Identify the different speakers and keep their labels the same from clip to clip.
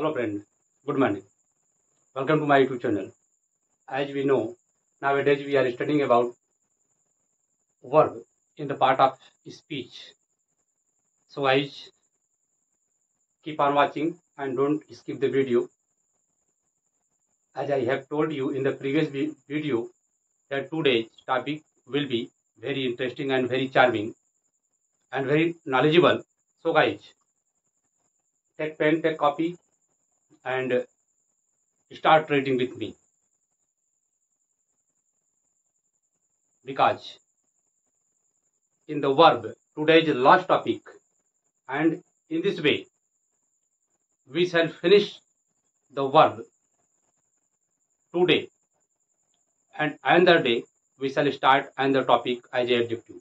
Speaker 1: Hello friend, good morning. Welcome to my YouTube channel. As we know, nowadays we are studying about verb in the part of speech. So guys, keep on watching and don't skip the video. As I have told you in the previous video that today's topic will be very interesting and very charming and very knowledgeable. So guys, take pen, take copy and start reading with me, because in the verb today is the last topic, and in this way we shall finish the verb today, and another day we shall start another topic as an adjective.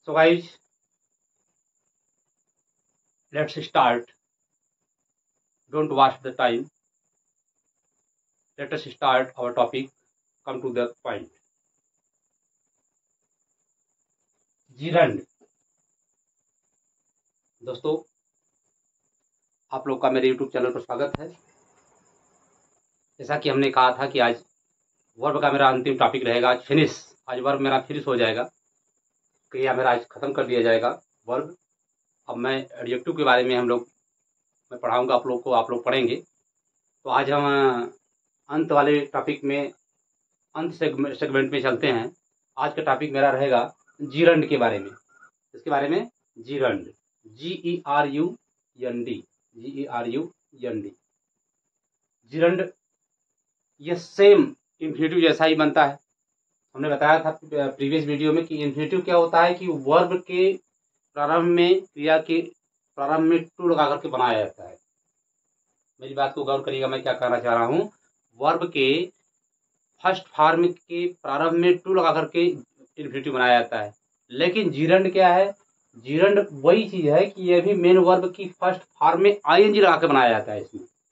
Speaker 1: So guys, let's start. Don't waste the time. Let us start our topic. Come to the point. Gerund. दोस्तों, आप लोग का मेरे YouTube channel पर स्वागत है। जैसा कि हमने कहा था कि आज वर्ब का मेरा अंतिम टॉपिक रहेगा, आज फिनिश। आज वर्ब मेरा फिनिश हो जाएगा, क्रिया मेरा आज खत्म कर दिया जाएगा वर्ब। अब मैं एडजेक्टिव के बारे में मैं पढ़ाऊंगा आप लोग को, आप लोग पढ़ेंगे। तो आज हम अंत वाले टॉपिक में, अंत सेगमेंट में चलते हैं। आज का टॉपिक मेरा रहेगा जीरंड के बारे में। इसके बारे में जीरंड, GERUND, GERUND। जीरंड ये सेम इन्फिनेटिव जैसा ही बनता है। हमने बताया था प्रीवियस वीडियो में कि इन्फिनेटिव क्या होता है कि वर्ब के प्रारंभ में, क्रिया के प्रारंभ में टू लगा करके बनाया जाता है। मेरी बात को गौर करिएगा, मैं क्या कहना चाह रहा हूँ। वर्ब के फर्स्ट फॉर्म के प्रारंभ में टू लगा करके इन्फिनेटिव बनाया जाता है। लेकिन जीरंड क्या है? जीरंड वही चीज है कि यह भी मेन वर्ब की फर्स्ट फॉर्म में ING लगा के बनाया जाता है।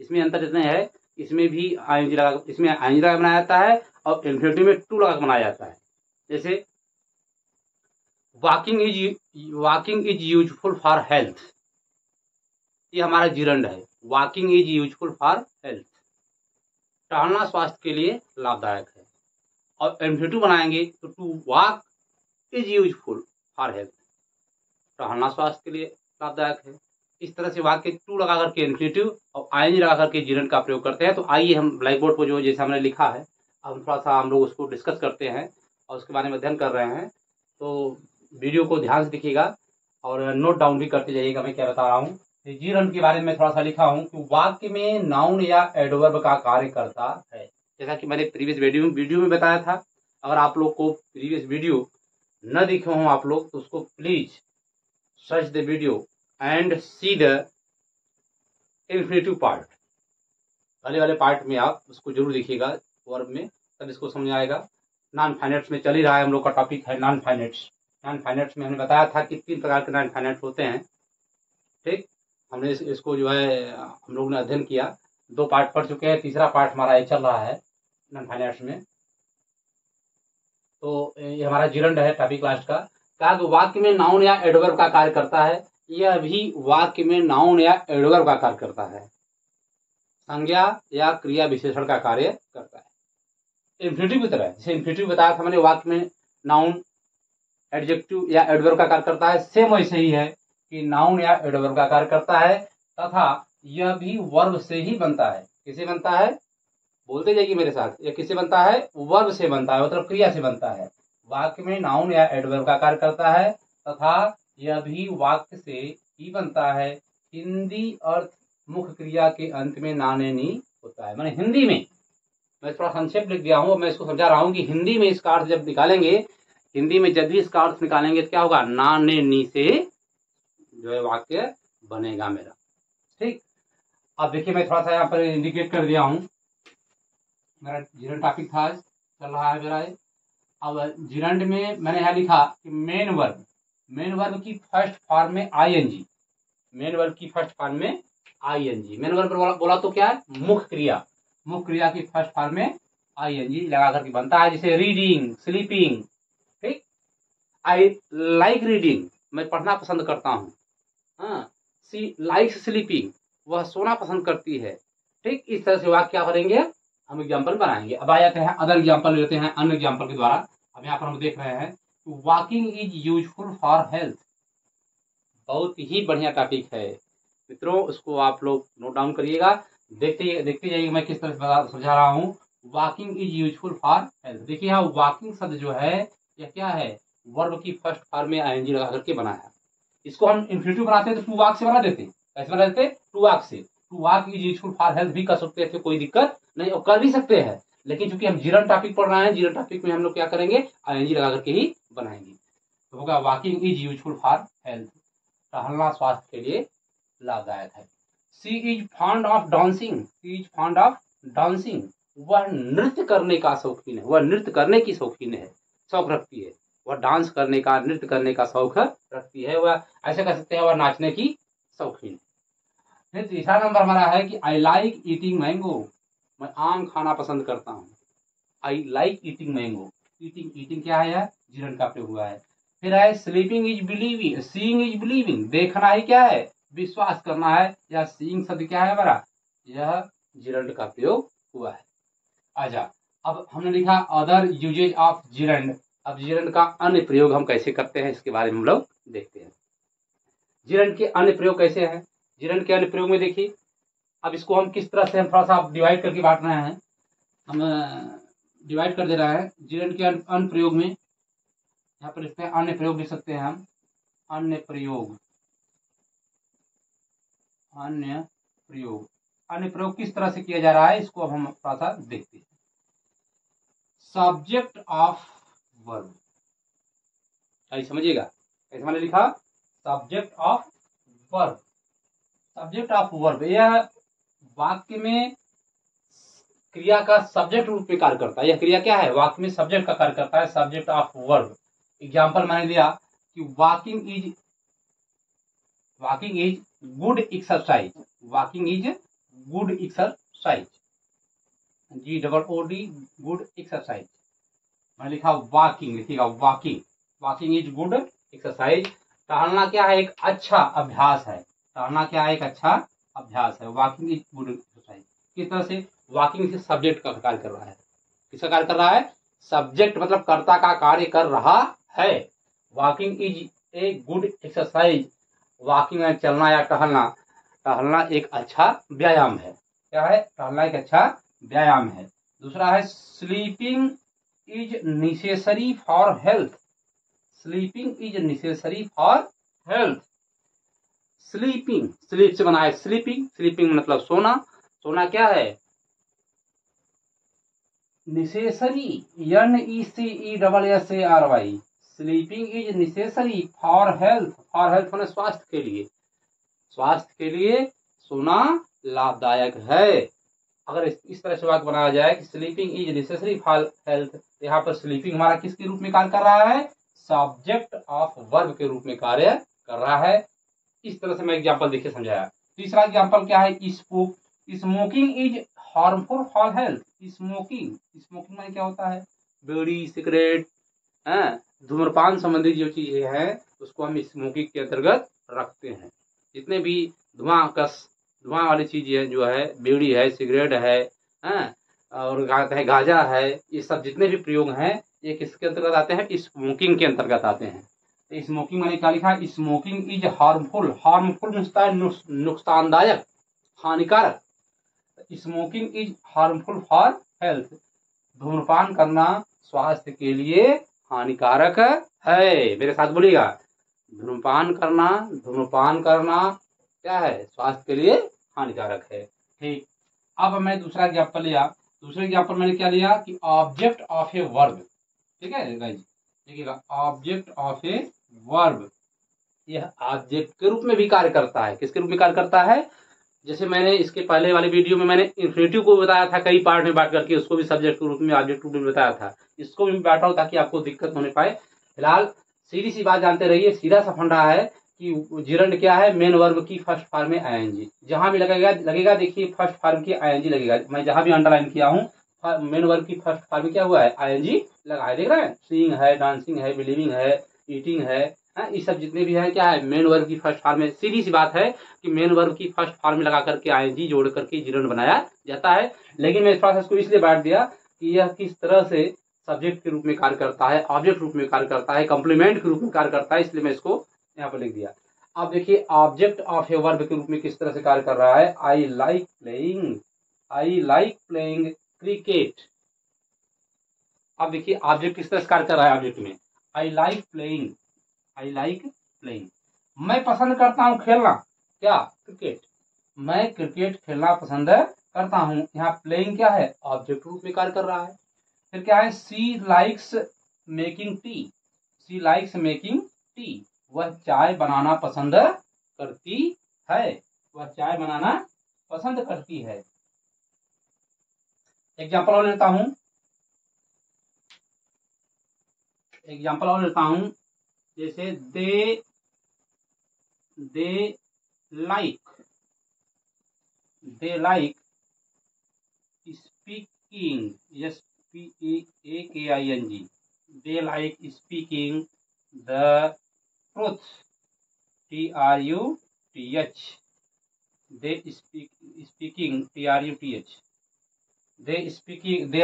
Speaker 1: इसमें अंतर इतना है, इसमें भी ING लगा बनाया जाता है और इन्फिनेटिव में टू लगा के बनाया जाता है। जैसे walking is useful for health, ये हमारा जीरंड है। Walking is useful for health, टहलना स्वास्थ्य के लिए लाभदायक है। और इन्फिनेटिव बनाएंगे तो to walk is useful for health, टहलना स्वास्थ्य के लिए लाभदायक है। इस तरह से वाक्य टू लगा करके इन्फिनेटिव और ING लगा करके जीरंड का प्रयोग करते हैं। तो आइए हम ब्लैक बोर्ड पर जो जैसे हमने लिखा है, अब थोड़ा सा हम लोग उसको डिस्कस करते हैं और उसके बारे में अध्ययन कर रहे हैं। तो वीडियो को ध्यान से देखिएगा और नोट डाउन भी करते जाइएगा मैं क्या बता रहा हूँ। जीरंड के बारे में थोड़ा सा लिखा हूँ कि वाक्य में नाउन या एडवर्ब का कार्य करता है। जैसा कि मैंने प्रीवियस वीडियो में बताया था। अगर आप लोग को प्रीवियस वीडियो न देखे हों आप लोग, तो उसको please search the video and see the infinitive part. पहले वाले पार्ट में आप उसको जरूर देखिएगा वर्ब में, तब इसको समझ आएगा। नॉन फाइनेट्स में चल ही रहा है, हम लोग का टॉपिक है नॉन फाइनेट्स। नॉन फाइनेट्स में हमने बताया था कि 3 प्रकार के नॉन फाइनेट्स होते हैं। ठीक, हमने इसको जो है हम लोग ने अध्ययन किया, 2 पार्ट पढ़ चुके हैं, तीसरा पार्ट हमारा ये चल रहा है नॉन फाइनेट्स में। तो ये हमारा जीरंड है टॉपिक लास्ट का। कहा कि वाक्य में नाउन या एडवर्ब का कार्य करता है। यह भी वाक्य में नाउन या एडवर्ब का कार्य करता है, संज्ञा या क्रिया विशेषण का कार्य करता है। इन्फिनेटिव की तरह, जैसे इन्फिनेटिव बताया था मैंने, वाक्य में नाउन, एडजेक्टिव या एडवर्ब का कार्य करता है, सेम वैसे ही है कि नाउन या एडवर्ब का कार्य करता है। तथा यह भी वर्ब से ही बनता है। किसे बनता है? बोलते जाइए मेरे साथ। यह किससे बनता है? वर्ब से बनता है, मतलब क्रिया से बनता है। वाक्य में नाउन या एडवर्ब का कार्य करता है तथा यह भी वाक्य से ही बनता है। हिंदी अर्थ मुख्य क्रिया के अंत में ना ने नी होता है। मैंने हिंदी में, मैं थोड़ा संक्षेप लिख दिया हूँ, मैं इसको समझा रहा हूँ कि हिंदी में इसका अर्थ जब निकालेंगे, हिंदी में जब भी इसका अर्थ निकालेंगे तो क्या होगा? ना ने नी से जो है वाक्य बनेगा मेरा। ठीक, अब देखिए मैं थोड़ा सा यहाँ पर इंडिकेट कर दिया हूँ। मेरा जीरंड टॉपिक था, आज चल रहा है मेरा। अब जीरंड में मैंने यहाँ लिखा कि मेन वर्ब की फर्स्ट फॉर्म में ING, मेन वर्ब की फर्स्ट फॉर्म में ING। मेन वर्ब बोला तो क्या है? मुख्य क्रिया की फर्स्ट फॉर्म में ING लगा करके बनता है। जैसे रीडिंग, स्लीपिंग। ठीक, आई लाइक रीडिंग, मैं पढ़ना पसंद करता हूँ। हाँ, सी लाइक्स स्लीपिंग, वह सोना पसंद करती है। ठीक इस तरह से वाक्य क्या करेंगे, हम एग्जाम्पल बनाएंगे। अब आ जाते हैं अदर एग्जाम्पल लेते हैं अन्य एग्जाम्पल के द्वारा। अब यहाँ पर हम देख रहे हैं walking is useful for health. बहुत ही बढ़िया टॉपिक है मित्रों, उसको आप लोग नोट डाउन करिएगा, देखते जाइए मैं किस तरह से समझा रहा हूँ। Walking is useful for health. देखिए यहाँ वॉकिंग शब्द जो है यह क्या है, वर्ब की फर्स्ट फॉर्म में आईएनजी लगा करके बना है। इसको हम इन्फिनिटिव बनाते हैं तो टू वॉक से बना देते, कैसे बना देते, टू वॉक से। To walk is useful for health भी कर सकते थे, कोई दिक्कत नहीं, और कर भी सकते हैं, लेकिन चूंकि हम जीरन टॉपिक पढ़ रहे हैं, जीरन टॉपिक में हम लोग क्या करेंगे, आईएनजी लगा करके ही बनाएंगे। तो होगा walking is useful for health, टहलना स्वास्थ्य के लिए लाभदायक है। She is fond of dancing, she is fond of dancing, वह नृत्य करने का शौकीन है, वह नृत्य करने की शौकीन है, शौक रखती है, वह डांस करने का, नृत्य करने का शौक रखती है, वह ऐसे कह सकते हैं वह नाचने की शौकीन है। फिर तीसरा नंबर हमारा है कि आई लाइक ईटिंग मैंगो, मैं आम खाना पसंद करता हूँ। I like eating mango, eating क्या है, यह जीरन का प्रयोग हुआ है। फिर है sleeping is believing, seeing is believing, देखना ही क्या है, विश्वास करना है, या सीइंग शब्द क्या है हमारा, यह जीरंड का प्रयोग हुआ है। अच्छा अब हमने लिखा अदर यूजेज ऑफ जीरंड। अब जीरंड का अन्य प्रयोग हम कैसे करते हैं इसके बारे में हम लोग देखते हैं। जीरंड के अन्य प्रयोग कैसे हैं, जीरंड के अन्य प्रयोग में देखिए, अब इसको हम किस तरह से हम थोड़ा सा डिवाइड करके बांट रहे हैं, हम डिवाइड कर दे रहा है। जीरंड के अन्य प्रयोग में यहाँ पर लिखते हैं अन्य प्रयोग लिख सकते हैं हम, अन्य प्रयोग, अन्य प्रयोग, अन्य प्रयोग किस तरह से किया जा रहा है इसको अब हम थोड़ा सा देखते हैं। सब्जेक्ट ऑफ वर्ब, आई समझिएगा कैसे मैंने लिखा, subject of verb, subject of verb, यह वाक्य में क्रिया का सब्जेक्ट रूप में कार्य करता है। यह क्रिया क्या है, वाक्य में सब्जेक्ट का कार्य करता है, सब्जेक्ट ऑफ वर्ब। एग्जाम्पल मैंने दिया कि walking is good exercise, walking is good exercise, GOOD good exercise. मैंने लिखा वॉकिंग, लिखिएगा walking, walking is good exercise. टहलना क्या है, एक अच्छा अभ्यास है, टहलना क्या है, एक अच्छा अभ्यास है, वॉकिंग इज गुड एक्सरसाइज। किस तरह से, वॉकिंग से सब्जेक्ट का कार्य कर रहा है, किसका कार्य कर रहा है, सब्जेक्ट मतलब कर्ता का कार्य कर रहा है। Walking is a good exercise, walking है चलना या टहलना, टहलना एक अच्छा व्यायाम है, क्या है, टहलना एक अच्छा व्यायाम है। दूसरा है sleeping is necessary for health, sleeping is necessary for health. Sleeping, sleep से बना है स्लीपिंग, स्लीपिंग मतलब सोना, सोना क्या है, necessary, NECESSARY, sleeping is necessary for health, for health मैंने स्वास्थ्य के लिए, स्वास्थ्य के लिए सोना लाभदायक है। अगर इस तरह से वाक्य बनाया जाए कि sleeping is necessary for health, यहाँ पर स्लीपिंग हमारा किसके रूप में कार्य कर रहा है, सब्जेक्ट ऑफ वर्ब के रूप में कार्य कर रहा है। इस तरह से मैं एग्जाम्पल देखिए समझाया। तीसरा एग्जाम्पल क्या है, smoking is harmful for health, smoking, smoking में क्या होता है, बीड़ी सिगरेट, धूम्रपान संबंधी जो चीजें हैं उसको हम स्मोकिंग के अंतर्गत रखते हैं। जितने भी धुआं वाली चीजें जो है, बीड़ी है, सिगरेट है, और गांजा है, ये सब जितने भी प्रयोग हैं ये किसके अंतर्गत आते हैं, स्मोकिंग के अंतर्गत आते हैं। तो स्मोकिंग मैंने क्या लिखा, स्मोकिंग इज हार्मफुल, हार्मफुल नुकसानदायक, हानिकारक, smoking is harmful for health, धूम्रपान करना स्वास्थ्य के लिए हानिकारक है। मेरे साथ बोलिएगा, धूम्रपान करना क्या है, स्वास्थ्य के लिए हानिकारक है। ठीक, अब मैं दूसरा एग्जाम्पल लिया, दूसरे एग्जाम्पल मैंने क्या लिया कि ऑब्जेक्ट ऑफ ए वर्ब, ठीक है गाइस, देखिएगा ऑब्जेक्ट ऑफ ए वर्ब, यह ऑब्जेक्ट के रूप में भी कार्य करता है। किसके रूप में कार्य करता है, जैसे मैंने इसके पहले वाले वीडियो में मैंने इन्फिनिटिव को बताया था, कई पार्ट में बांट करके उसको भी सब्जेक्ट के रूप में, ऑब्जेक्ट के रूप में बताया था, इसको भी बांटा हूं ताकि आपको दिक्कत होने पाए। फिलहाल सीधी सी बात जानते रहिए, सीधा सा फंडा है कि जीरंड क्या है, मेन वर्ब की फर्स्ट फॉर्म में आईएनजी, जहां भी लगेगा देखिए फर्स्ट फॉर्म की आईएनजी लगेगा। मैं जहां भी अंडरलाइन किया हूँ मेन वर्ब की फर्स्ट फॉर्म में क्या हुआ है, आईएनजी लगा है, देख रहे हैं, सीइंग है, डांसिंग है, बिलीविंग है, ईटिंग है, है। ये सब जितने भी हैं क्या है, मेन वर्ब की फर्स्ट फॉर्म में। सीधी सी बात है कि मेन वर्ब की फर्स्ट फॉर्म में लगा करके आईएनजी जोड़ करके जिरंड बनाया जाता है। लेकिन मैं इस प्रोसेस को इसलिए बांट दिया कि यह किस तरह से सब्जेक्ट के रूप में कार्य करता है, ऑब्जेक्ट रूप में कार्य करता है, कॉम्प्लीमेंट के रूप में कार्य करता है, इसलिए मैं इसको यहाँ पर लिख दिया। अब देखिए ऑब्जेक्ट ऑफ ए वर्ब के रूप में किस तरह से कार्य कर रहा है। I like playing cricket. अब देखिए ऑब्जेक्ट किस तरह से कार्य कर रहा है ऑब्जेक्ट में। आई लाइक प्लेइंग, मैं पसंद करता हूं खेलना, क्या, क्रिकेट। मैं क्रिकेट खेलना पसंद करता हूं। यहाँ प्लेइंग क्या है, ऑब्जेक्ट रूप में कार्य कर रहा है। फिर क्या है, शी लाइक्स मेकिंग टी, वह चाय बनाना पसंद करती है, एग्जाम्पल और लेता हूं, जैसे they like speaking, SPEAKING, they like speaking the truth, TRUTH, they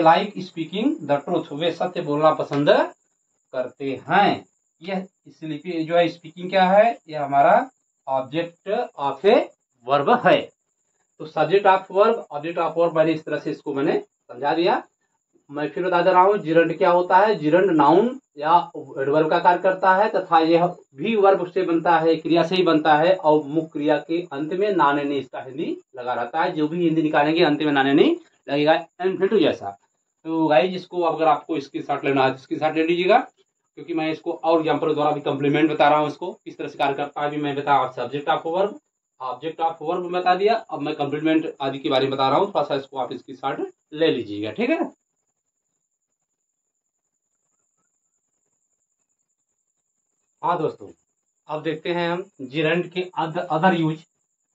Speaker 1: like speaking the truth, वे सत्य बोलना पसंद करते हैं। यह इसलिए जो है स्पीकिंग क्या है, यह हमारा ऑब्जेक्ट ऑफ ए वर्ब है। तो subject of verb, object of verb, मैंने इस तरह से इसको मैंने समझा दिया। मैं फिर बता दे रहा हूँ जिरंड क्या होता है। जिरंड नाउन या एडवर्ब का कार्य करता है तथा यह भी वर्ब से बनता है, क्रिया से ही बनता है, और मुख्य क्रिया के अंत में नाने ने इसका हिंदी लगा रहता है। जो भी हिंदी निकालेंगे अंत में नाने नहीं लगेगा, इन्फिनिटिव जैसा। तो गाइस इसको अगर आपको स्क्रीनशॉट लेना है स्क्रीनशॉट ले लीजिएगा, क्योंकि मैं इसको और एग्जाम्पल द्वारा भी कम्प्लीमेंट बता रहा हूँ, इसको किस तरह से कार्य करता है भी मैं बता। सब्जेक्ट ऑफ वर्ब, बता दिया। अब मैं कम्प्लीमेंट आदि के बारे में बता रहा हूँ, थोड़ा सा इसको आप स्क्रीनशॉट ले लीजिएगा, ठीक है। हाँ दोस्तों, अब देखते हैं हम जिरंड के अदर यूज।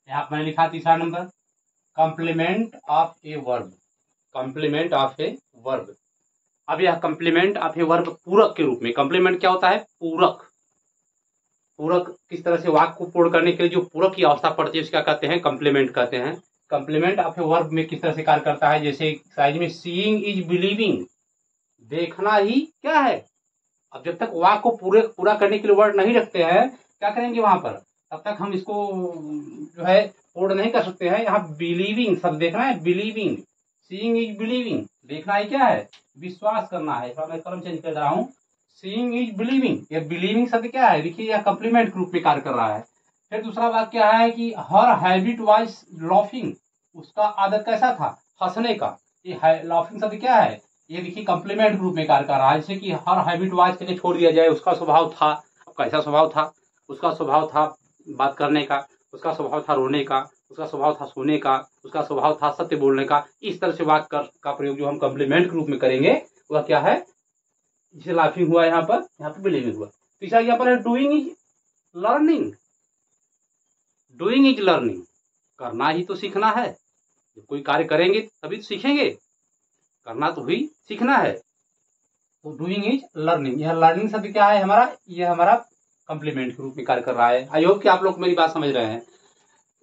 Speaker 1: यहाँ मैंने लिखा तीसरा number, complement of a verb. अब यह कॉम्प्लीमेंट ऑफ ए वर्ब पूरक के रूप में। कॉम्प्लीमेंट क्या होता है, पूरक किस तरह से वाक्य को पूर्ण करने के लिए जो पूरक की अवस्था पड़ती है उसका कहते हैं कॉम्प्लीमेंट कहते हैं। कॉम्प्लीमेंट ऑफ ए वर्ब में किस तरह से कार्य करता है, जैसे साइज में सीइंग इज बिलीविंग, देखना ही क्या है। अब जब तक वाक्य को पूरा करने के लिए वर्ड नहीं रखते हैं, क्या करेंगे वहां पर, तब तक हम इसको जो है पूर्ण नहीं कर सकते हैं। यहाँ बिलीविंग शब्द देखना है, बिलीविंग, सीइंग इज बिलीविंग, देखना ही क्या है, विश्वास करना है। मैं कलम चेंज कर रहा हूँ, सीइंग इज बिलीविंग। ये बिलीविंग शब्द क्या है, देखिए यह कॉम्प्लीमेंट के रूप में कार्य कर रहा है। फिर दूसरा वाक्य क्या है कि हर हैबिट वाज लॉफिंग, उसका आदत कैसा था, हंसने का। ये लॉफिंग शब्द क्या है, ये देखिए कॉम्प्लीमेंट रूप में कार्य कर रहा है। जैसे कि हर हैबिट वाज करके छोड़ दिया जाए, उसका स्वभाव था, कैसा स्वभाव था, उसका स्वभाव था बात करने का, उसका स्वभाव था रोने का, उसका स्वभाव था सोने का, उसका स्वभाव था सत्य बोलने का। इस तरह से वाक्य का प्रयोग जो हम कॉम्प्लीमेंट के रूप में करेंगे वह क्या है, जिसे लाफिंग हुआ यहाँ पर बिलीविंग हुआ। तीसरा एग्जाम्पल है डूइंग इज लर्निंग, करना ही तो सीखना है। जब कोई कार्य करेंगे तभी तो सीखेंगे, करना तो ही सीखना है। तो डूइंग इज लर्निंग, यह लर्निंग शब्द क्या है हमारा, यह हमारा कॉम्प्लीमेंट के रूप में कार्य कर रहा है। आई होप कि आप लोग मेरी बात समझ रहे हैं।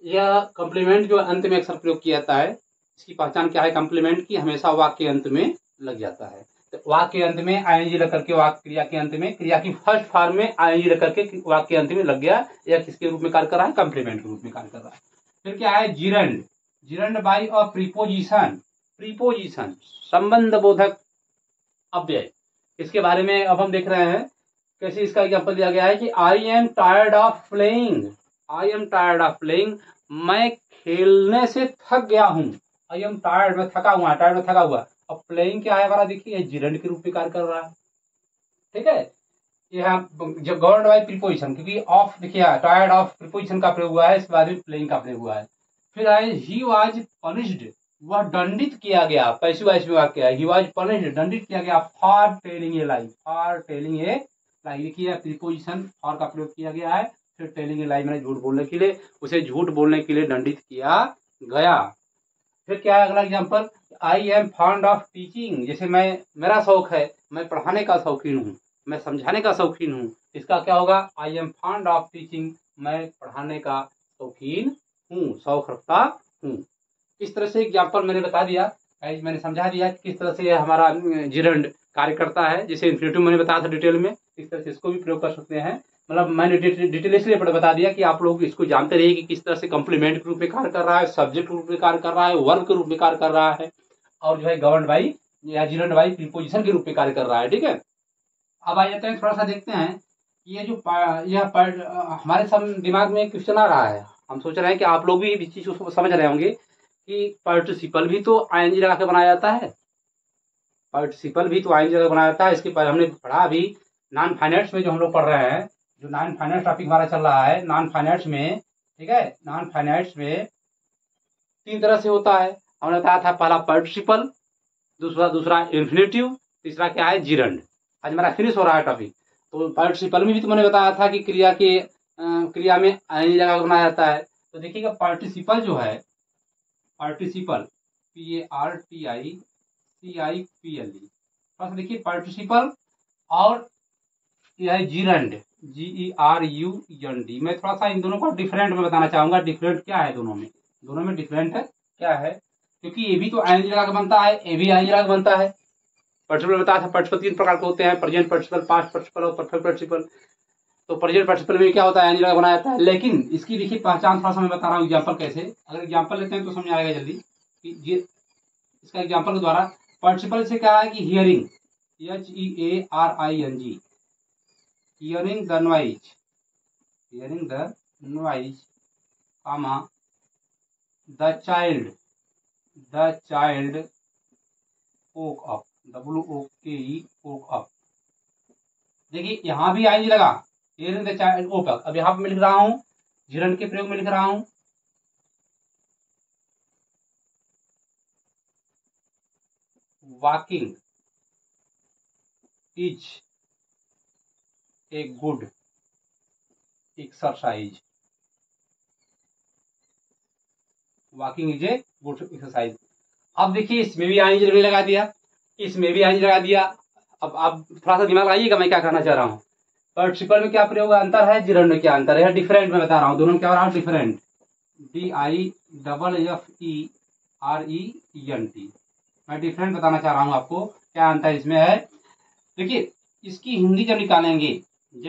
Speaker 1: यह कॉम्प्लीमेंट जो अंत में अक्सर प्रयोग किया जाता है, इसकी पहचान क्या है कॉम्प्लीमेंट की, हमेशा वाक्य के अंत में लग जाता है। तो वाक्य के अंत में आईएनजी लग करके वाक्य क्रिया के अंत में, क्रिया की फर्स्ट फॉर्म में आईएनजी लग करके वाक्य के अंत में लग गया, यह किसके रूप में कार्य कर रहा है, कॉम्प्लीमेंट के रूप में कार्य कर रहा है। फिर क्या है जिरंड बाय अ प्रीपोजिशन, संबंध बोधक अव्यय। इसके बारे में अब हम देख रहे हैं कैसे इसका एग्जाम्पल दिया गया है कि I am tired of playing, मैं खेलने से थक गया हूं। आई एम टायर्ड, मैं थका हुआ। अब प्लेइंग क्या है हमारा, देखिए जिरंड के रूप में कार्य कर रहा है, ठीक है। यहाँ जब गवर्नड बाय प्रीपोजिशन, क्योंकि ऑफ देखिए टायर्ड ऑफ प्रीपोजिशन का प्रयोग हुआ है, इस बारे में प्लेइंग का प्रयोग हुआ है। फिर आए ही वाज पनिश्ड, वह दंडित किया गया, पैसिव वॉइस में वाक्य है, ही वाज पनिश्ड, दंडित किया गया फॉर टेलिंग ए लाई, देखिए प्रीपोजिशन फॉर का प्रयोग किया गया है। फिर टेलिंग ए लाई मैंने झूठ बोलने के लिए, उसे झूठ बोलने के लिए दंडित किया गया। फिर क्या है अगला example, I am fond of teaching, जैसे मेरा शौक है, मैं पढ़ाने का शौकीन हूँ, मैं समझाने का शौकीन हूँ। इसका क्या होगा, I am fond of teaching, मैं पढ़ाने का शौकीन हूँ, शौक रखता हूँ। इस तरह से एग्जाम्पल मैंने बता दिया, मैंने समझा दिया कि किस तरह से हमारा जिरंड कार्य करता है। जैसे इन्फिनेटिव मैंने बताया था डिटेल में, इस तरह से इसको भी प्रयोग कर सकते हैं। मतलब मैंने डिटेल इसलिए बता दिया कि आप लोग इसको जानते रहिए कि किस तरह से कंप्लीमेंट के रूप में कार्य कर रहा है, सब्जेक्ट के रूप में कार्य कर रहा है, वर्ब के रूप में कार्य कर रहा है, और जो है गवर्नड बाई या जिरंड बाई प्रीपोजिशन के रूप में कार्य कर रहा है। ठीक है, अब आ जाते हैं, थोड़ा सा देखते हैं ये जो हमारे सब दिमाग में क्वेश्चन आ रहा है। हम सोच रहे हैं कि आप लोग भी इस चीज को समझ रहे होंगे कि पार्टिसिपल भी तो आईएनजी लगा के बनाया जाता है, पार्टिसिपल भी तो आईएनजी लगा बनाया जाता है। इसके पहले हमने पढ़ा अभी नॉन फाइनाइट्स में, जो हम लोग पढ़ रहे हैं, जो नॉन फाइनाइट टॉपिक हमारा चल रहा है, नॉन फाइनाइट्स में, ठीक है, नॉन फाइनाइट्स में 3 तरह से होता है। हमने बताया था, पहला पार्टिसिपल, दूसरा इन्फिनेटिव, तीसरा क्या है, जिरंड। आज हमारा फिनिश हो रहा है टॉपिक। तो पार्टिसिपल में भी तो मैंने बताया था कि क्रिया में आईएनजी लगा बनाया जाता है। तो देखिएगा पार्टिसिपल जो है, पार्टिसिपल PARTICIPLE, थोड़ा सा देखिए पार्टिसिपल और यह है जिरंड, GERUND। मैं थोड़ा सा इन दोनों को डिफरेंट में बताना चाहूंगा, डिफरेंट क्या है दोनों में डिफरेंट है क्या है, क्योंकि ये भी तो आईएनजी लगा के बनता है, ये भी आईएनजी लगा के बनता है। पार्टिसिपल बताया था, पार्टिसिपल 3 प्रकार के होते हैं, प्रेजेंट पार्टिसिपल, पास्ट पार्टिसिपल और परफेक्ट पार्टिसिपल। तो प्रेजेंट पार्टिसिपल में क्या होता है, आईएनजी लगा बनाया जाता है। लेकिन इसकी देखिए पहचान थोड़ा सा मैं बता रहा हूँ एग्जाम्पल कैसे। अगर एग्जाम्पल लेते हैं तो समझ आएगा जल्दी कि ये इसका एग्जाम्पल के द्वारा। पार्टिसिपल से क्या है कि hearing, HEARING, hearing the noise, comma the child woke up, WOKE, woke up। देखिए यहां भी आईएनजी लगा, hearing the child woke up। अब यहां पर मैं लिख रहा हूं, जिरंड के प्रयोग में लिख रहा हूं, walking is a good exercise, walking is a good exercise. अब देखिए इसमें भी आईएनजी लगा दिया, इसमें भी आईएनजी लगा दिया। अब आप थोड़ा सा दिमाग लगाइएगा मैं क्या कहना चाह रहा हूँ। पार्टिसिपल में क्या प्रयोग अंतर है, जिरंड में क्या अंतर है, डिफरेंट में बता रहा हूँ, दोनों में क्या हो रहा है, डिफरेंट, DIFFERENT। मैं डिफरेंट बताना चाह रहा हूँ आपको, क्या अंतर इसमें है। देखिए इसकी हिंदी जब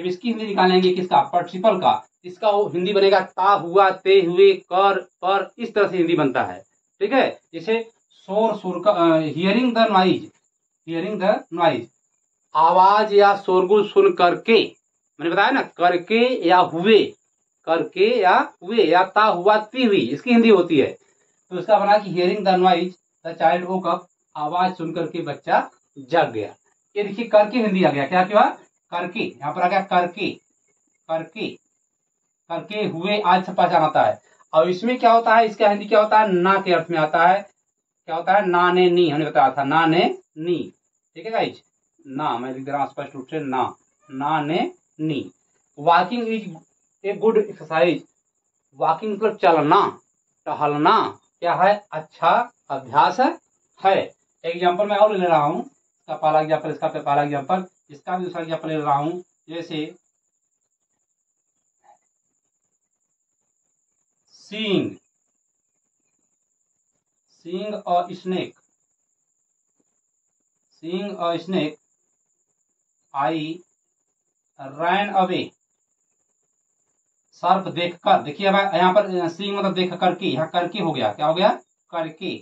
Speaker 1: इसकी हिंदी निकालेंगे किसका, पार्टिसिपल का, इसका वो हिंदी बनेगा ता, हुआ, ते, हुए, कर, पर, इस तरह से हिंदी बनता है। ठीक है, जैसे शोर का, हियरिंग द नॉइज, आवाज या शोरगुल सुन करके, मैंने बताया ना, करके या हुए या ता, हुआ, ती, हुई, इसकी हिंदी होती है। तो इसका बना कि hearing the noise the child woke up, आवाज सुन करके बच्चा जग गया। ये देखिए करके हिंदी आ गया, क्या क्या करके, यहाँ पर आ गया करके हुए, आज से पहचान आता है। और इसमें क्या होता है, इसका हिंदी क्या होता है, ना के अर्थ में आता है। क्या होता है, ना ने नी, हमने बताया था, ना ने नी। ठीक है गाइज, ना मैं लिख दे रहा हूं स्पष्ट रूप से, ना ने नी। Walking is a good exercise, walking मतलब चलना, टहलना क्या है, अच्छा अभ्यास है। एग्जाम्पल मैं और ले रहा हूँ, इसका पहला एग्जाम्पल, इसका पहला एग्जाम्पल, इसका भी दूसरा एग्जाम्पल ले रहा हूँ। जैसे seeing a snake, I ran away। सर्प देखकर, देखिए यहाँ पर सीइंग मतलब देख करके, यहाँ करके हो गया, क्या हो गया, करके,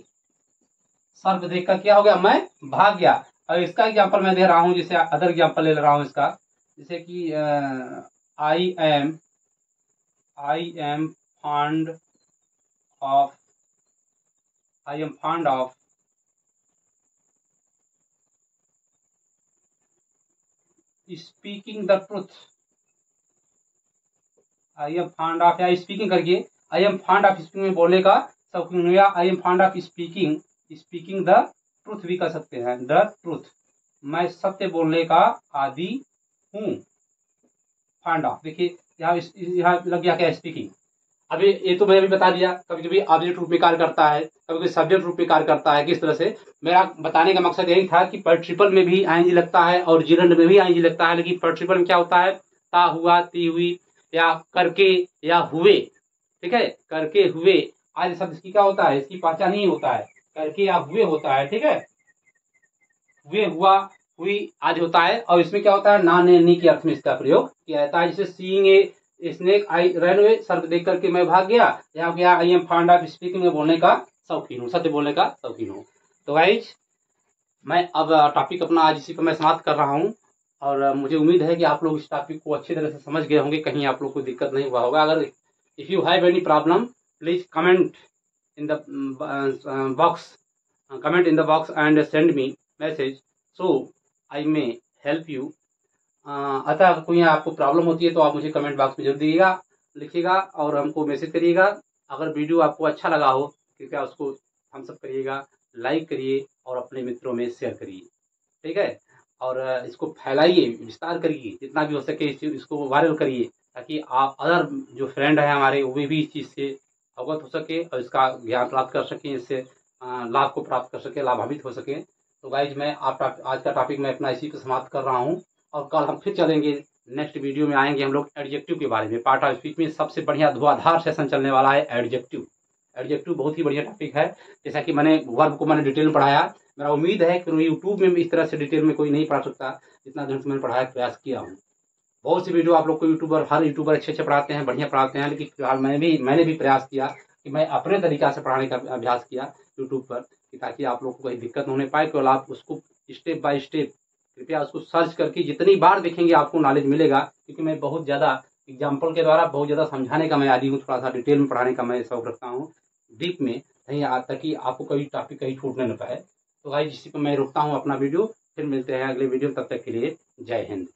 Speaker 1: सर्प देखकर क्या हो गया, मैं भाग गया। और इसका एग्जाम्पल मैं दे रहा हूँ, जैसे अदर एग्जाम्पल ले रहा हूँ इसका, जैसे कि I am fond of speaking the truth। I am fond of, या स्पीकिंग करके, I am fond of speaking में बोलने का शौकीन, या I am fond of speaking the truth भी कर सकते हैं, द ट्रूथ, मैं सत्य बोलने का आदी हूँ। फॉन्ड ऑफ, देखिए यहाँ लग गया क्या, स्पीकिंग। अभी ये तो मैंने भी बता दिया, कभी कभी ऑब्जेक्ट रूप में कार्य करता है, कभी कभी सब्जेक्ट रूप में कार्य करता है। किस तरह से, मेरा बताने का मकसद यही था कि पार्टिसिपल में भी आईएनजी लगता है और जिरंड में भी आईएनजी लगता है, लेकिन पार्टिसिपल में क्या होता है, ता हुआ, ती हुई, या करके, या हुए। ठीक है, करके, हुए, आज शब्द इसकी क्या होता है, इसकी पहचान ही होता है, करके या हुए होता है। ठीक है, हुए, हुआ, हुई आज होता है, और इसमें क्या होता है, ना, ने, नी के अर्थ में इसका प्रयोग किया जाता है। जैसे seeing a snake I run away, शब्द देख करके मैं भाग गया, यहाँ गया I am fond of speaking, में बोलने का शौकीन हूँ, सत्य बोलने का शौकीन हूँ। तो गाइज मैं अब टॉपिक अपना आज इसी पर मैं समाप्त कर रहा हूँ, और मुझे उम्मीद है कि आप लोग इस टॉपिक को अच्छी तरह से समझ गए होंगे, कहीं आप लोग को दिक्कत नहीं हुआ होगा। अगर if you have any problem please comment in the box, comment in the box and send me message so I may help you। अतः अगर कोई आपको प्रॉब्लम होती है तो आप मुझे कमेंट बॉक्स में जरूर दिएगा, लिखिएगा और हमको मैसेज करिएगा। अगर वीडियो आपको अच्छा लगा हो कृपया उसको थम्स अप करिएगा, लाइक करिए और अपने मित्रों में शेयर करिए। ठीक है, और इसको फैलाइए, विस्तार करिए, जितना भी हो सके इसको वायरल करिए, ताकि आप अदर जो फ्रेंड है हमारे वे भी इस चीज़ से अवगत हो सके और इसका ज्ञान प्राप्त कर सकें, इससे लाभ को प्राप्त कर सके, लाभान्वित हो सके। तो गाइज मैं आज का टॉपिक मैं अपना इसी पे समाप्त कर रहा हूँ, और कल हम फिर चलेंगे, नेक्स्ट वीडियो में आएंगे हम लोग एडजेक्टिव के बारे में। पार्ट ऑफ स्पीच में सबसे बढ़िया धुआंधार सेशन चलने वाला है एडजेक्टिव। एडजेक्टिव बहुत ही बढ़िया टॉपिक है, जैसा कि मैंने वर्ब को मैंने डिटेल में पढ़ाया। मेरा उम्मीद है कि यूट्यूब में भी इस तरह से डिटेल में कोई नहीं पढ़ा सकता जितना दिन से मैंने पढ़ाया प्रयास किया हूँ। बहुत सी वीडियो आप लोग को यूट्यूबर, हर यूट्यूबर अच्छे पढ़ाते हैं, बढ़िया पढ़ाते हैं, लेकिन फिलहाल मैंने भी प्रयास किया कि मैं अपने तरीका से पढ़ाने का अभ्यास किया यूट्यूब पर, ताकि आप लोग को कोई दिक्कत होने पाए। केवल आप उसको स्टेप बाय स्टेप कृपया उसको सर्च करके जितनी बार देखेंगे आपको नॉलेज मिलेगा, क्योंकि मैं बहुत ज़्यादा एग्जाम्पल के द्वारा बहुत ज़्यादा समझाने का मैं आदी हूँ, थोड़ा सा डिटेल में पढ़ाने का मैं शौक रखता हूँ, डीप में नहीं, ताकि आपको कभी टॉपिक कहीं छूटने न पाए। तो भाई इसी पर मैं रुकता हूँ अपना वीडियो, फिर मिलते हैं अगले वीडियो, तब तक के लिए जय हिंद।